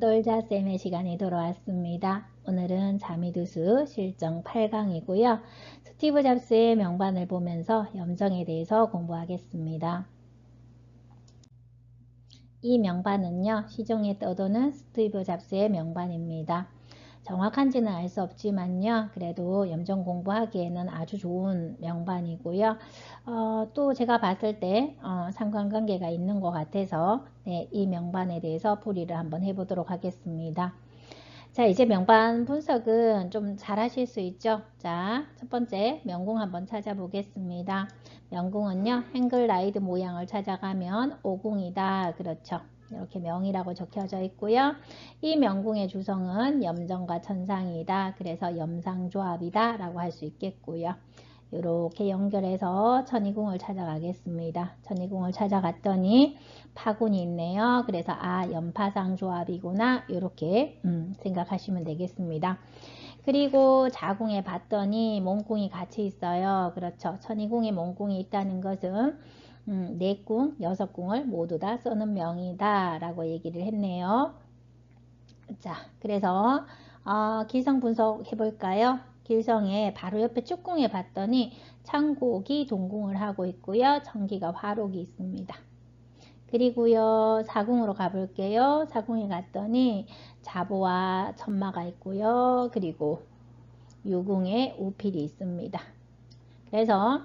잠돌자쌤의 시간이 돌아왔습니다. 오늘은 자미두수 실정 8강이고요. 스티브 잡스의 명반을 보면서 염정에 대해서 공부하겠습니다. 이 명반은요, 시중에 떠도는 스티브 잡스의 명반입니다. 정확한지는 알 수 없지만요, 그래도 염정 공부하기에는 아주 좋은 명반이고요. 또 제가 봤을 때 상관관계가 있는 것 같아서 이 명반에 대해서 풀이를 한번 해보도록 하겠습니다. 자, 이제 명반 분석은 좀 잘 하실 수 있죠. 자, 첫 번째 명궁 한번 찾아보겠습니다. 명궁은요, 행글라이드 모양을 찾아가면 오궁이다. 그렇죠. 이렇게 명이라고 적혀져 있고요. 이 명궁의 주성은 염정과 천상이다. 그래서 염상조합이다 라고 할 수 있겠고요. 이렇게 연결해서 천이궁을 찾아가겠습니다. 천이궁을 찾아갔더니 파군이 있네요. 그래서 연파상 조합이구나 이렇게 생각하시면 되겠습니다. 그리고 자궁에 봤더니 몸궁이 같이 있어요. 그렇죠. 천이궁에 몸궁이 있다는 것은 4궁, 6궁을 모두 다 써는 명이다 라고 얘기를 했네요. 자, 그래서 길성 분석 해볼까요? 길성에 바로 옆에 축궁에 봤더니 창곡이 동궁을 하고 있고요. 청기가 화록이 있습니다. 그리고요, 사궁으로 가볼게요. 사궁에 갔더니 자보와 천마가 있고요. 그리고 유궁에 우필이 있습니다. 그래서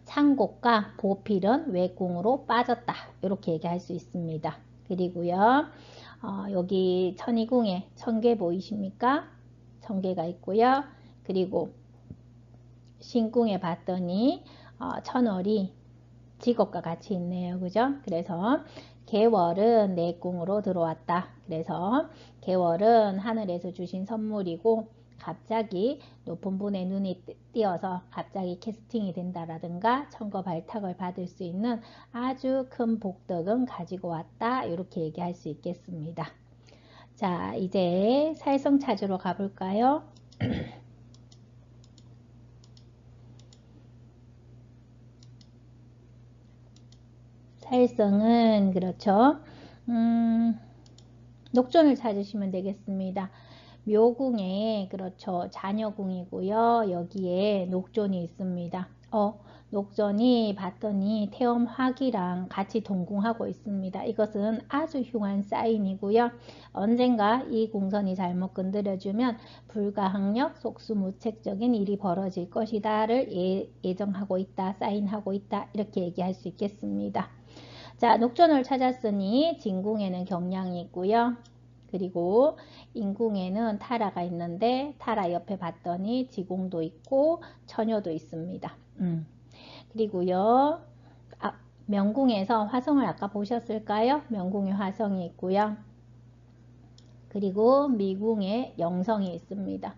창곡과 보필은 외궁으로 빠졌다. 이렇게 얘기할 수 있습니다. 그리고요, 여기 천이궁에 천개 보이십니까? 천개가 있고요. 그리고 신궁에 봤더니 천월이 직업과 같이 있네요. 그죠? 그래서 개월은 내궁으로 들어왔다. 그래서 개월은 하늘에서 주신 선물이고 갑자기 높은 분의 눈이 띄어서 갑자기 캐스팅이 된다라든가 천거 발탁을 받을 수 있는 아주 큰 복덕은 가지고 왔다. 이렇게 얘기할 수 있겠습니다. 자, 이제 살성 찾으러 가볼까요? 살성은 그렇죠. 녹존을 찾으시면 되겠습니다. 묘궁에 그렇죠. 자녀궁이고요. 여기에 녹존이 있습니다. 녹존이 봤더니 태엄화기랑 같이 동궁하고 있습니다. 이것은 아주 흉한 사인이고요. 언젠가 이 궁선이 잘못 건드려주면 불가항력, 속수무책적인 일이 벌어질 것이다를 예정하고 있다, 사인하고 있다 이렇게 얘기할 수 있겠습니다. 자, 녹존을 찾았으니 진궁에는 경량이 있고요. 그리고 인궁에는 타라가 있는데 타라 옆에 봤더니 지공도 있고 처녀도 있습니다. 그리고요. 명궁에서 화성을 아까 보셨을까요? 명궁에 화성이 있고요. 그리고 미궁에 영성이 있습니다.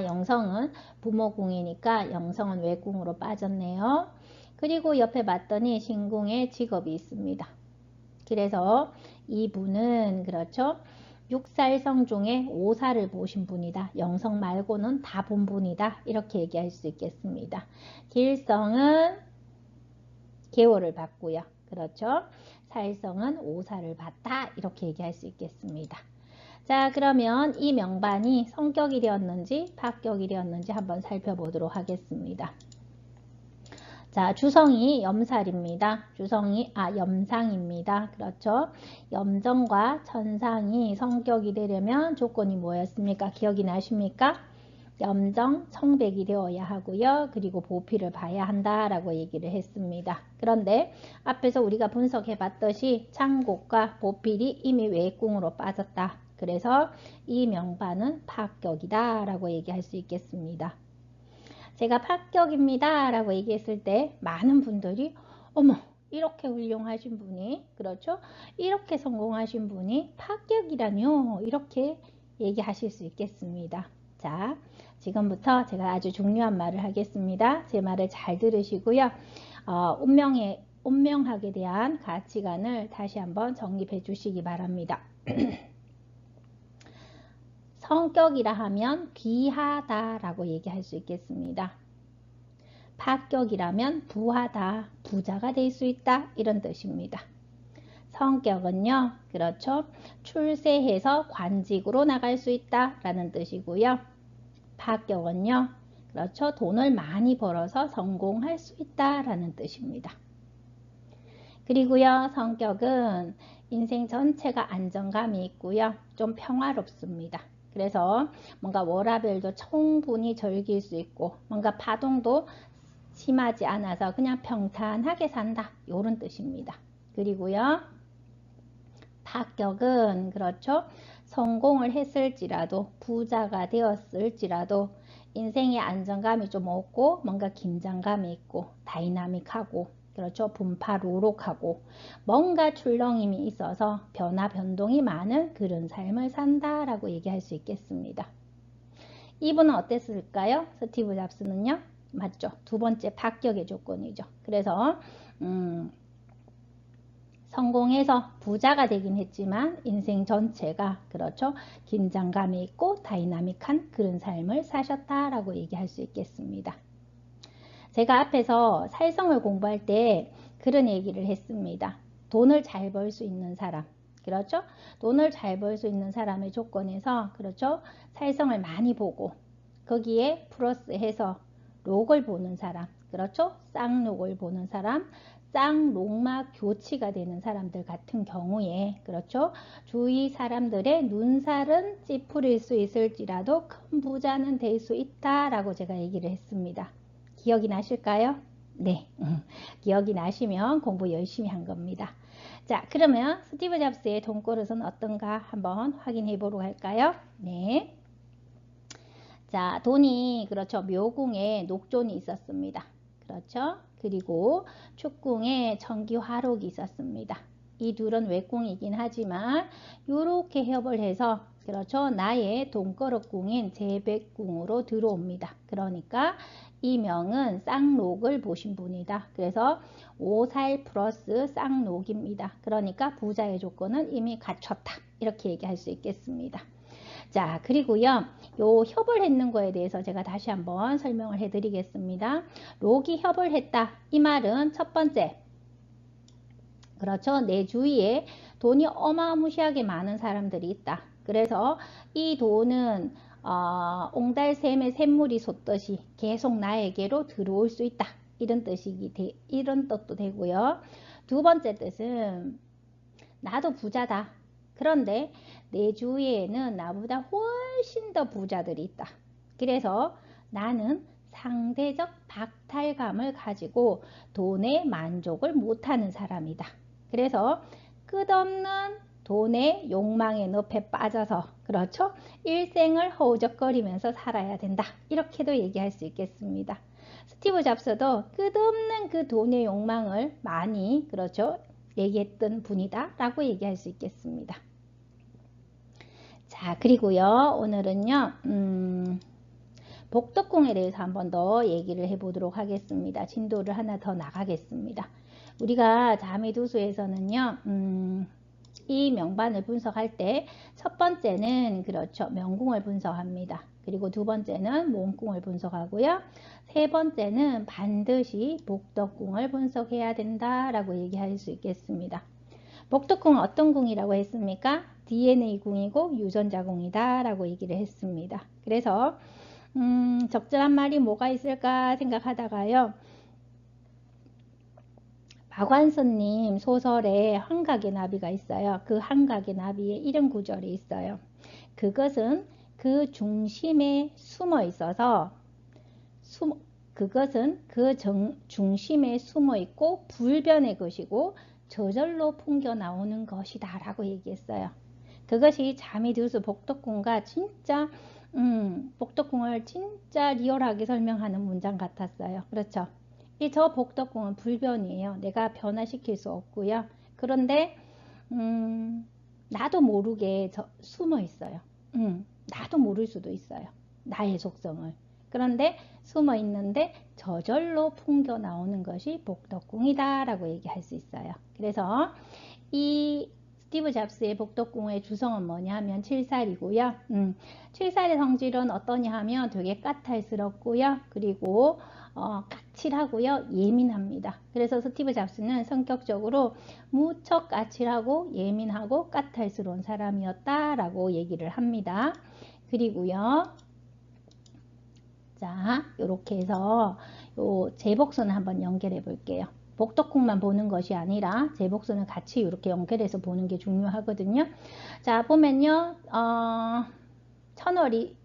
영성은 부모궁이니까 영성은 외궁으로 빠졌네요. 그리고 옆에 봤더니 신궁에 직업이 있습니다. 그래서 이분은 그렇죠. 6살성 중에 5살을 보신 분이다. 영성 말고는 다 본 분이다. 이렇게 얘기할 수 있겠습니다. 길성은 개월을 봤고요. 그렇죠. 살성은 5살을 봤다. 이렇게 얘기할 수 있겠습니다. 자, 그러면 이 명반이 성격이되었는지 파격이되었는지 한번 살펴보도록 하겠습니다. 자, 주성이 염살입니다. 주성이 염상입니다. 그렇죠. 염정과 천상이 성격이 되려면 조건이 뭐였습니까? 기억이 나십니까? 염정, 청백이 되어야 하고요. 그리고 보필을 봐야 한다라고 얘기를 했습니다. 그런데 앞에서 우리가 분석해 봤듯이 창곡과 보필이 이미 외궁으로 빠졌다. 그래서 이 명반은 파격이다 라고 얘기할 수 있겠습니다. 제가 파격입니다 라고 얘기했을 때 많은 분들이 어머 이렇게 훌륭하신 분이 그렇죠 이렇게 성공하신 분이 파격이라뇨 이렇게 얘기하실 수 있겠습니다. 자, 지금부터 제가 아주 중요한 말을 하겠습니다. 제 말을 잘 들으시고요. 운명학에 대한 가치관을 다시 한번 정립해 주시기 바랍니다. 성격이라 하면 귀하다 라고 얘기할 수 있겠습니다. 파격이라면 부하다, 부자가 될 수 있다 이런 뜻입니다. 성격은요, 그렇죠. 출세해서 관직으로 나갈 수 있다라는 뜻이고요. 파격은요, 그렇죠. 돈을 많이 벌어서 성공할 수 있다라는 뜻입니다. 그리고요, 성격은 인생 전체가 안정감이 있고요. 좀 평화롭습니다. 그래서 뭔가 워라밸도 충분히 즐길 수 있고 뭔가 파동도 심하지 않아서 그냥 평탄하게 산다. 이런 뜻입니다. 그리고요, 파격은 그렇죠. 성공을 했을지라도 부자가 되었을지라도 인생의 안정감이 좀 없고 뭔가 긴장감이 있고 다이나믹하고 그렇죠. 분파루룩하고 뭔가 출렁임이 있어서 변화 변동이 많은 그런 삶을 산다라고 얘기할 수 있겠습니다. 이분은 어땠을까요? 스티브 잡스는요. 맞죠. 두 번째 파격의 조건이죠. 그래서 성공해서 부자가 되긴 했지만 인생 전체가 그렇죠. 긴장감이 있고 다이나믹한 그런 삶을 사셨다라고 얘기할 수 있겠습니다. 제가 앞에서 살성을 공부할 때 그런 얘기를 했습니다. 돈을 잘 벌 수 있는 사람, 그렇죠? 돈을 잘 벌 수 있는 사람의 조건에서 그렇죠? 살성을 많이 보고 거기에 플러스해서 록을 보는 사람, 그렇죠? 쌍록을 보는 사람, 쌍록마 교치가 되는 사람들 같은 경우에 그렇죠? 주위 사람들의 눈살은 찌푸릴 수 있을지라도 큰 부자는 될 수 있다라고 제가 얘기를 했습니다. 기억이 나실까요? 네, 기억이 나시면 공부 열심히 한 겁니다. 자, 그러면 스티브 잡스의 돈버릇은 어떤가 한번 확인해 보도록 할까요? 네. 자, 돈이 그렇죠. 묘궁에 녹존이 있었습니다. 그렇죠. 그리고 축궁에 청기화록이 있었습니다. 이 둘은 외궁이긴 하지만 이렇게 협을 해서 그렇죠. 나의 돈거릇궁인 재백궁으로 들어옵니다. 그러니까 이 명은 쌍록을 보신 분이다. 그래서 오살 플러스 쌍록입니다. 그러니까 부자의 조건은 이미 갖췄다. 이렇게 얘기할 수 있겠습니다. 자, 그리고요, 요 협을 했는 거에 대해서 제가 다시 한번 설명을 해 드리겠습니다. 록이 협을 했다. 이 말은 첫 번째, 그렇죠. 내 주위에 돈이 어마무시하게 많은 사람들이 있다. 그래서 이 돈은 옹달샘의 샘물이 솟듯이 계속 나에게로 들어올 수 있다. 이런 뜻도 되고요. 두 번째 뜻은 나도 부자다. 그런데 내 주위에는 나보다 훨씬 더 부자들이 있다. 그래서 나는 상대적 박탈감을 가지고 돈에 만족을 못하는 사람이다. 그래서 끝없는 돈의 욕망의 늪에 빠져서 그렇죠? 일생을 허우적거리면서 살아야 된다. 이렇게도 얘기할 수 있겠습니다. 스티브 잡스도 끝없는 그 돈의 욕망을 많이 그렇죠? 얘기했던 분이다 라고 얘기할 수 있겠습니다. 자, 그리고요, 오늘은요, 복덕궁에 대해서 한 번 더 얘기를 해보도록 하겠습니다. 진도를 하나 더 나가겠습니다. 우리가 자매두수에서는요, 이 명반을 분석할 때 첫 번째는 그렇죠, 명궁을 분석합니다. 그리고 두 번째는 몸궁을 분석하고요. 세 번째는 반드시 복덕궁을 분석해야 된다라고 얘기할 수 있겠습니다. 복덕궁은 어떤 궁이라고 했습니까? DNA 궁이고 유전자 궁이다 라고 얘기를 했습니다. 그래서 적절한 말이 뭐가 있을까 생각하다가요. 박완선님 소설에 한각의 나비가 있어요. 그 한각의 나비에 이런 구절이 있어요. 그것은 그 중심에 숨어 있어서 그것은 그 중심에 숨어 있고 불변의 것이고 저절로 풍겨 나오는 것이다 라고 얘기했어요. 그것이 자미두수 복덕궁과 진짜 복덕궁을 진짜 리얼하게 설명하는 문장 같았어요. 그렇죠? 이 저 복덕궁은 불변이에요. 내가 변화시킬 수 없고요. 그런데 나도 모르게 숨어 있어요. 나도 모를 수도 있어요. 나의 속성을. 그런데 숨어 있는데 저절로 풍겨 나오는 것이 복덕궁이다 라고 얘기할 수 있어요. 그래서 이 스티브 잡스의 복덕궁의 주성은 뭐냐 하면 7살이고요. 7살의 성질은 어떠냐 하면 되게 까탈스럽고요. 그리고 까칠하고요, 예민합니다. 그래서 스티브 잡스는 성격적으로 무척 까칠하고 예민하고 까탈스러운 사람이었다라고 얘기를 합니다. 그리고요, 자, 이렇게 해서 요 제복선을 한번 연결해 볼게요. 복덕궁만 보는 것이 아니라 제복선을 같이 이렇게 연결해서 보는 게 중요하거든요. 자, 보면요, 천월이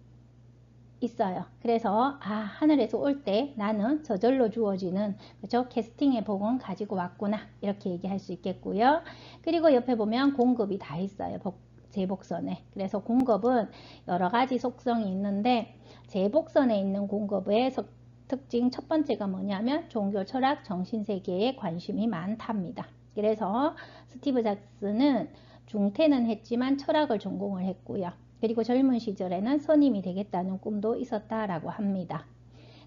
있어요. 그래서 하늘에서 올 때 나는 저절로 주어지는, 그죠? 캐스팅의 복은 가지고 왔구나, 이렇게 얘기할 수 있겠고요. 그리고 옆에 보면 공급이 다 있어요. 제복선에. 그래서 공급은 여러 가지 속성이 있는데 제복선에 있는 공급의 특징 첫 번째가 뭐냐면 종교, 철학, 정신세계에 관심이 많답니다. 그래서 스티브 잡스는 중퇴는 했지만 철학을 전공을 했고요. 그리고 젊은 시절에는 선임이 되겠다는 꿈도 있었다라고 합니다.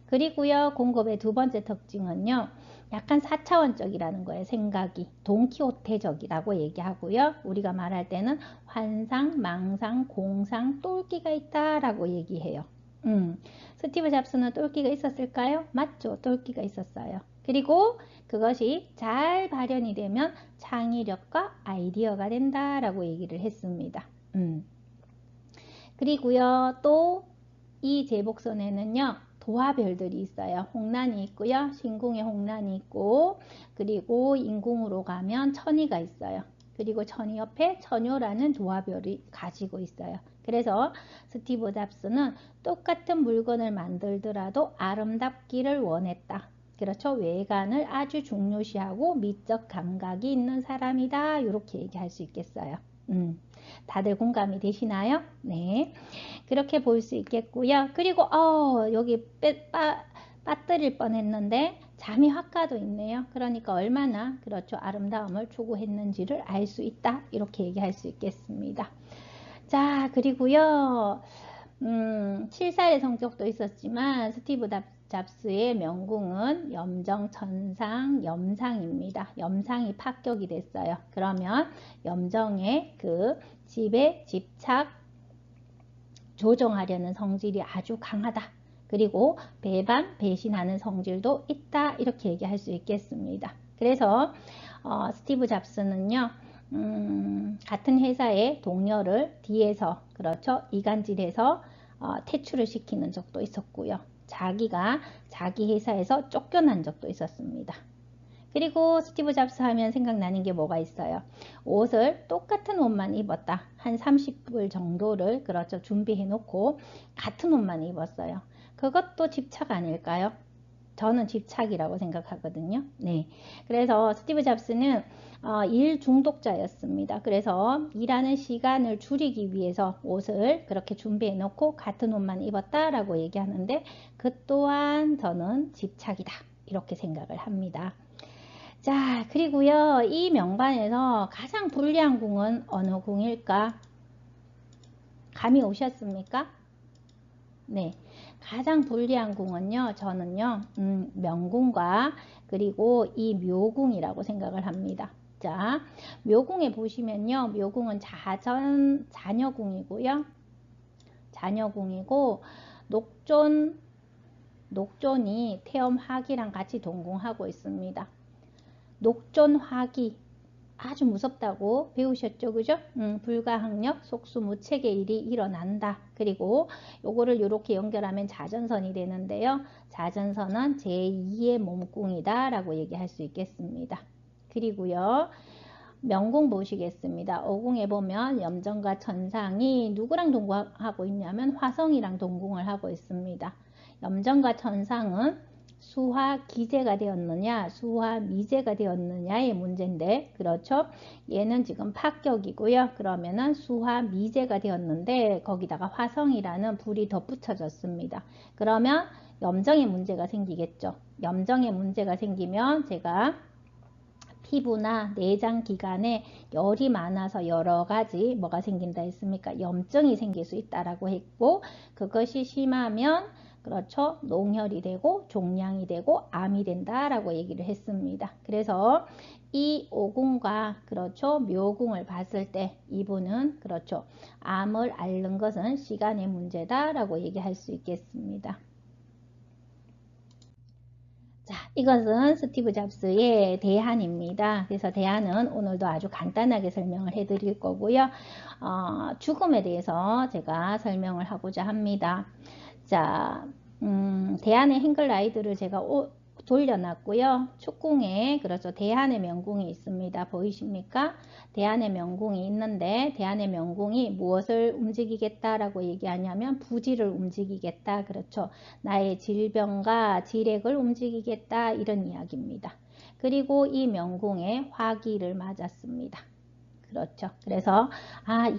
그리고요, 공급의 두 번째 특징은요, 약간 4차원적이라는 거예요. 생각이 돈키호테적이라고 얘기하고요. 우리가 말할 때는 환상, 망상, 공상, 똘끼가 있다라고 얘기해요. 스티브 잡스는 똘끼가 있었을까요? 맞죠. 똘끼가 있었어요. 그리고 그것이 잘 발현이 되면 창의력과 아이디어가 된다라고 얘기를 했습니다. 그리고요, 또 이 제복선에는요, 도화별들이 있어요. 홍란이 있고요, 신궁에 홍란이 있고, 그리고 인궁으로 가면 천이가 있어요. 그리고 천이 옆에 천요라는 도화별이 가지고 있어요. 그래서 스티브 잡스는 똑같은 물건을 만들더라도 아름답기를 원했다. 그렇죠. 외관을 아주 중요시하고 미적 감각이 있는 사람이다. 이렇게 얘기할 수 있겠어요. 다들 공감이 되시나요? 네. 그렇게 볼 수 있겠고요. 그리고 여기 빠뜨릴 뻔했는데 잠이 확가도 있네요. 그러니까 얼마나 그렇죠. 아름다움을 추구했는지를 알 수 있다. 이렇게 얘기할 수 있겠습니다. 자, 그리고요. 7살의 성격도 있었지만 스티브 잡스의 명궁은 염정천상 염상입니다. 염상이 합격이 됐어요. 그러면 염정의 그 집에 집착 조정하려는 성질이 아주 강하다. 그리고 배반, 배신하는 성질도 있다. 이렇게 얘기할 수 있겠습니다. 그래서 스티브 잡스는요. 같은 회사의 동료를 뒤에서 그렇죠. 이간질해서 퇴출을 시키는 적도 있었고요. 자기가 자기 회사에서 쫓겨난 적도 있었습니다. 그리고 스티브 잡스 하면 생각나는 게 뭐가 있어요? 옷을 똑같은 옷만 입었다. 한 30불 정도를 그렇죠. 준비해 놓고 같은 옷만 입었어요. 그것도 집착 아닐까요? 저는 집착이라고 생각하거든요. 네. 그래서 스티브 잡스는 일 중독자였습니다. 그래서 일하는 시간을 줄이기 위해서 옷을 그렇게 준비해 놓고 같은 옷만 입었다라고 얘기하는데 그 또한 저는 집착이다. 이렇게 생각을 합니다. 자, 그리고요, 이 명반에서 가장 불리한 궁은 어느 궁일까? 감이 오셨습니까? 네. 가장 불리한 궁은요, 저는요, 명궁과 그리고 이 묘궁이라고 생각을 합니다. 자, 묘궁에 보시면요, 묘궁은 자녀궁이고요. 자녀궁이고, 녹존이 태엄화기랑 같이 동궁하고 있습니다. 녹존화기 아주 무섭다고 배우셨죠, 그죠? 불가항력, 속수무책의 일이 일어난다. 그리고 요거를 이렇게 연결하면 자전선이 되는데요. 자전선은 제2의 몸궁이다 라고 얘기할 수 있겠습니다. 그리고요, 명궁 보시겠습니다. 어궁에 보면 염정과 천상이 누구랑 동궁하고 있냐면 화성이랑 동궁을 하고 있습니다. 염정과 천상은 수화 기재가 되었느냐 수화 미재가 되었느냐의 문제인데 그렇죠. 얘는 지금 합격이고요. 그러면은 수화 미재가 되었는데 거기다가 화성이라는 불이 덧붙여졌습니다. 그러면 염정의 문제가 생기겠죠. 염정의 문제가 생기면 제가 피부나 내장 기관에 열이 많아서 여러 가지 뭐가 생긴다 했습니까? 염증이 생길 수 있다라고 했고 그것이 심하면 그렇죠. 농혈이 되고 종양이 되고 암이 된다라고 얘기를 했습니다. 그래서 이 오궁과 그렇죠. 묘궁을 봤을 때 이분은 그렇죠. 암을 앓는 것은 시간의 문제다라고 얘기할 수 있겠습니다. 자, 이것은 스티브 잡스의 대안입니다. 그래서 대안은 오늘도 아주 간단하게 설명을 해 드릴 거고요. 죽음에 대해서 제가 설명을 하고자 합니다. 자, 대안의 행글라이드를 제가 돌려놨고요. 축궁에 그렇죠. 대안의 명궁이 있습니다. 보이십니까? 대안의 명궁이 있는데 대안의 명궁이 무엇을 움직이겠다라고 얘기하냐면 부지를 움직이겠다. 그렇죠. 나의 질병과 지렉을 움직이겠다. 이런 이야기입니다. 그리고 이 명궁에 화기를 맞았습니다. 그렇죠. 그래서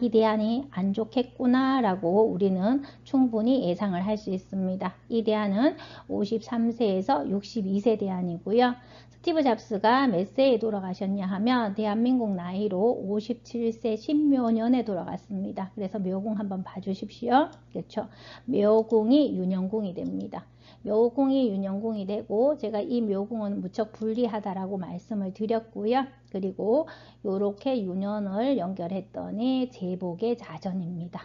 이 대안이 안 좋겠구나 라고 우리는 충분히 예상을 할 수 있습니다. 이 대안은 53세에서 62세 대안이고요. 스티브 잡스가 몇 세에 돌아가셨냐 하면 대한민국 나이로 57세 10묘 년에 돌아갔습니다. 그래서 묘궁 한번 봐주십시오. 그렇죠. 묘궁이 윤영궁이 됩니다. 묘궁이 윤영궁이 되고 제가 이 묘궁은 무척 불리하다라고 말씀을 드렸고요. 그리고 이렇게 윤연을 연결했더니 제복의 자전입니다.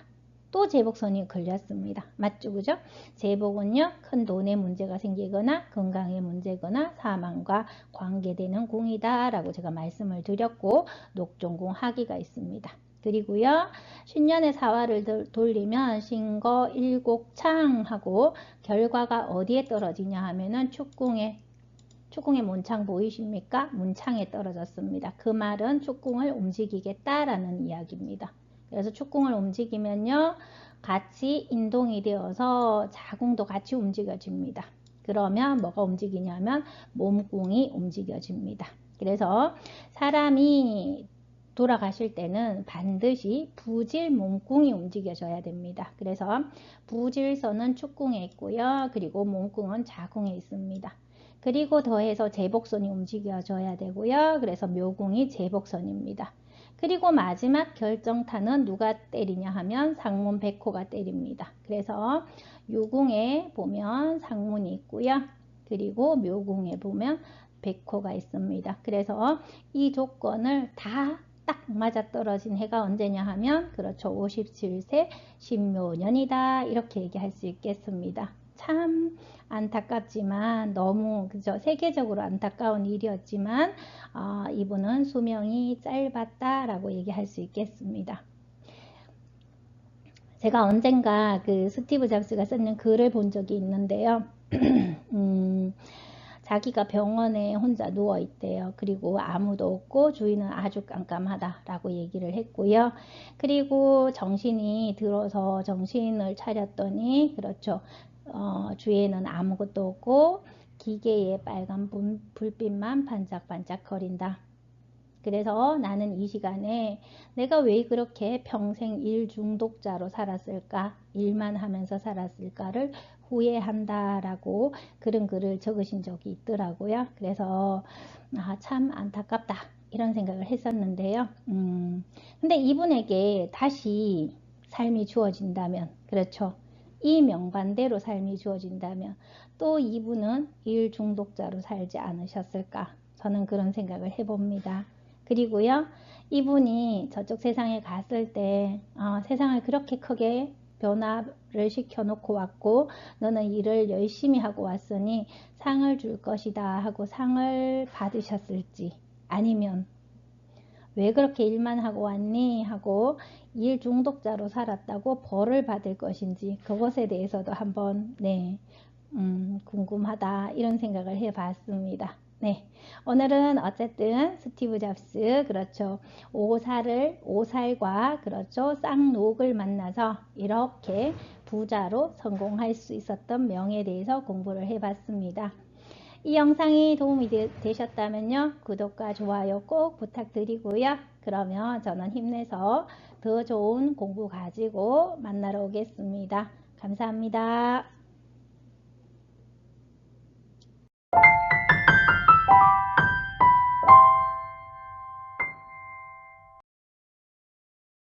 또 제복선이 걸렸습니다. 맞죠? 그죠? 제복은요, 큰 돈에 문제가 생기거나 건강에 문제거나 사망과 관계되는 궁이다 라고 제가 말씀을 드렸고 녹종궁 하기가 있습니다. 그리고요, 신년의 사화를 돌리면 신거 일곡창하고 결과가 어디에 떨어지냐 하면은 축궁의 문창 보이십니까? 문창에 떨어졌습니다. 그 말은 축궁을 움직이겠다라는 이야기입니다. 그래서 축궁을 움직이면요, 같이 인동이 되어서 자궁도 같이 움직여집니다. 그러면 뭐가 움직이냐면 몸궁이 움직여집니다. 그래서 사람이 돌아가실 때는 반드시 부질 몸궁이 움직여져야 됩니다. 그래서 부질선은 축궁에 있고요. 그리고 몸궁은 자궁에 있습니다. 그리고 더해서 제복선이 움직여져야 되고요. 그래서 묘궁이 제복선입니다. 그리고 마지막 결정타는 누가 때리냐 하면 상문 백호가 때립니다. 그래서 유궁에 보면 상문이 있고요. 그리고 묘궁에 보면 백호가 있습니다. 그래서 이 조건을 다 딱 맞아떨어진 해가 언제냐 하면 그렇죠. 57세 신묘년이다. 이렇게 얘기할 수 있겠습니다. 참 안타깝지만 너무 그죠. 세계적으로 안타까운 일이었지만 이분은 수명이 짧았다라고 얘기할 수 있겠습니다. 제가 언젠가 그 스티브 잡스가 썼는 글을 본 적이 있는데요. 자기가 병원에 혼자 누워 있대요. 그리고 아무도 없고 주위는 아주 깜깜하다라고 얘기를 했고요. 그리고 정신이 들어서 정신을 차렸더니 그렇죠. 주위에는 아무것도 없고 기계의 빨간 불빛만 반짝반짝 거린다. 그래서 나는 이 시간에 내가 왜 그렇게 평생 일 중독자로 살았을까? 일만 하면서 살았을까를 후회한다라고 그런 글을 적으신 적이 있더라고요. 그래서 참 안타깝다 이런 생각을 했었는데요. 근데 이분에게 다시 삶이 주어진다면 그렇죠. 이 명반대로 삶이 주어진다면 또 이분은 일 중독자로 살지 않으셨을까? 저는 그런 생각을 해봅니다. 그리고요, 이분이 저쪽 세상에 갔을 때 세상을 그렇게 크게 변화를 시켜놓고 왔고 너는 일을 열심히 하고 왔으니 상을 줄 것이다 하고 상을 받으셨을지 아니면 왜 그렇게 일만 하고 왔니? 하고 일 중독자로 살았다고 벌을 받을 것인지 그것에 대해서도 한번 궁금하다 이런 생각을 해봤습니다. 네, 오늘은 어쨌든 스티브 잡스 그렇죠. 오살과 그렇죠. 쌍록을 만나서 이렇게 부자로 성공할 수 있었던 명에 대해서 공부를 해봤습니다. 이 영상이 도움이 되셨다면요. 구독과 좋아요 꼭 부탁드리고요. 그러면 저는 힘내서 더 좋은 공부 가지고 만나러 오겠습니다. 감사합니다.